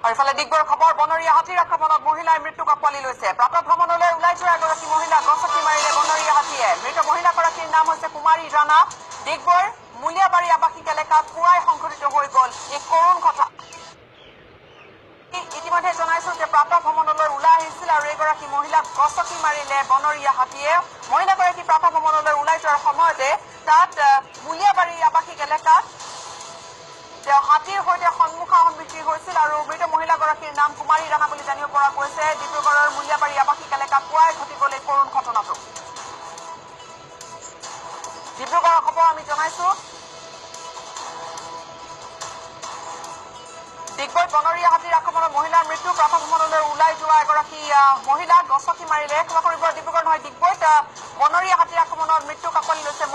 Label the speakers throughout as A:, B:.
A: আৰু ইফালে ডিগবৈৰ খবৰ বনৰীয়া হাতীৰ আক্ৰমণত মহিলাৰ মৃত্যুক আঁকোৱালি লৈছে প্ৰাতঃ ভ্ৰমণলৈ ওলাই যোৱা এগৰাকী মহিলা গছকি মাৰিলে বনৰীয়া হাতীয়ে মৃত মহিলাগৰাকীৰ নাম হৈছে কুমাৰী ৰাণা ডিগবৈৰ মুলিয়াবাৰী আৱাসিক এলেকাত পুৱাই সংঘটিত হৈ গ'ল এই কৰুণ ঘটনা ইতিমধ্যে জনাইছো যে প্ৰাতঃ ভ্ৰমণলৈ ওলাই আহিছিল আৰু এগৰাকী মহিলাক গছকি মাৰিলে বনৰীয়া হাতীয়ে মহিলাগৰাকী প্ৰাতঃ ভ্ৰমণলৈ ওলাই যোৱাৰ সময়তে তাত মুলিয়াবাৰী আৱাসিক এলেকাত তেওঁ হাতীৰ সৈতে সন্মুখাসন্মুখী হৈছিল আৰু মৃত মহিলাগৰাকীৰ নাম কুমাৰী ৰাণা বুলি জানিব পৰা গৈছে ডিব্ৰুগড়ৰ মুলিয়াবাৰী আৱাসিক এলেকাত পুৱাই ঘটি গ'ল এই কৰুণ ঘটনাটো ডিব্ৰুগড়ৰ খবৰ আমি জনাইছো ডিগবৈত বনৰীয়া হাতীৰ আক্ৰমণত মহিলাৰ মৃত্যু প্ৰাতঃ ভ্ৰমণলৈ ওলাই যোৱা এগৰাকী মহিলাক গছকি মাৰিলে ক্ষমা কৰিব ডিব্ৰুগড় নহয় ডিগবৈত বনৰীয়া হাতীৰ আক্ৰমণত মৃত্যুক আঁকোৱালি লৈছে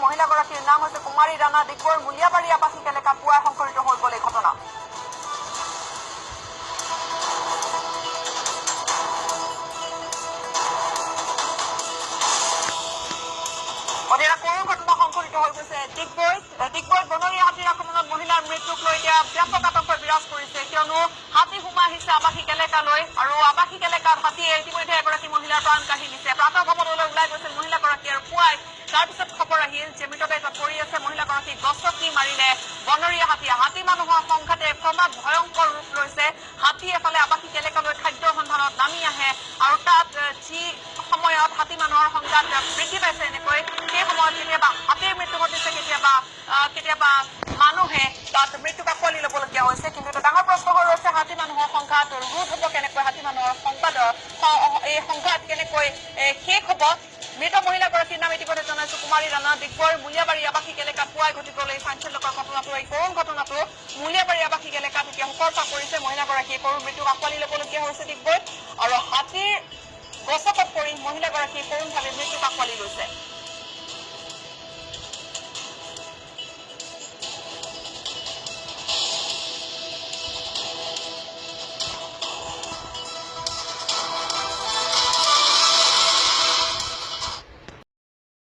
A: মহিলাগৰাকীৰ নাম হৈছে কুমাৰী ৰাণা ডিগবৈৰ মুলিয়াবাৰী আৱাসিক এলেকাত পুৱাই সংঘটিত হৈ গ'ল এই ঘটনা অধিয়া কৰুণ ঘটনা সংঘটিত হৈ গৈছে ডিগবৈত বনৰীয়া হাতীৰ আক্ৰমণত মহিলাৰ মৃত্যুক লৈ এতিয়া ব্যাপক আতংক বিৰাজ কৰিছে কিয়নো হাতী সোমাই আহিছে আৱাসিক এলেকালৈ আৰু আৱাসিক এলেকাত হাতীয়ে ইতিমধ্যে এগৰাকী মহিলাৰ প্ৰাণ কাঢ়ি নিছে প্ৰাতঃ ভ্ৰমণলৈ ওলাই গৈছিল মহিলাগৰাকী আৰু পুৱাই তাৰপিছত খবৰ আহিল যে মৃতদেহ পৰি আছে মহিলাগৰাকীক গছকি মাৰিলে বনৰীয়া হাতীয়ে হাতী মানুহৰ সংঘাতে ক্ৰমাৎ ভয়ংকৰ ৰূপ লৈছে হাতী এফালে আৱাসিক এলেকালৈ খাদ্যৰ সন্ধানত নামি আহে আৰু তাত যি সময়ত হাতী মানুহৰ সংঘাত বৃদ্ধি পাইছে এনেকৈ সেই সময়ত কেতিয়াবা হাতীৰ মৃত্যু ঘটিছে কেতিয়াবা মানুহে তাত মৃত্যুক আঁকোৱালি ল'বলগীয়া হৈছে কিন্তু এটা ডাঙৰ প্ৰশ্ন হৈ ৰৈছে হাতী মানুহৰ সংঘাত ৰোধ হ'ব কেনেকৈ হাতী মানুহৰ এই সংঘাত কেনেকৈ শেষ হ'ব মৃত মহিলাগৰাকীৰ নাম ইতিমধ্যে জনাইছো কুমাৰী ৰাণা ডিগবৈৰ মুলিয়াবাৰী আৱাসিক এলেকাত পুৱাই ঘটি গ'ল এই চাঞ্চল্যকৰ ঘটনাটো এই কৰুণ ঘটনাটো মুলিয়াবাৰী আৱাসিক এলেকাত এতিয়া শোকৰপা কৰিছে মহিলাগৰাকীয়ে কৰুণ মৃত্যুক আঁকোৱালি ল'বলগীয়া হৈছে ডিগবৈত আৰু হাতীৰ গছকত পৰি মহিলাগৰাকীয়ে কৰুণভাৱে মৃত্যুক আঁকোৱালি লৈছে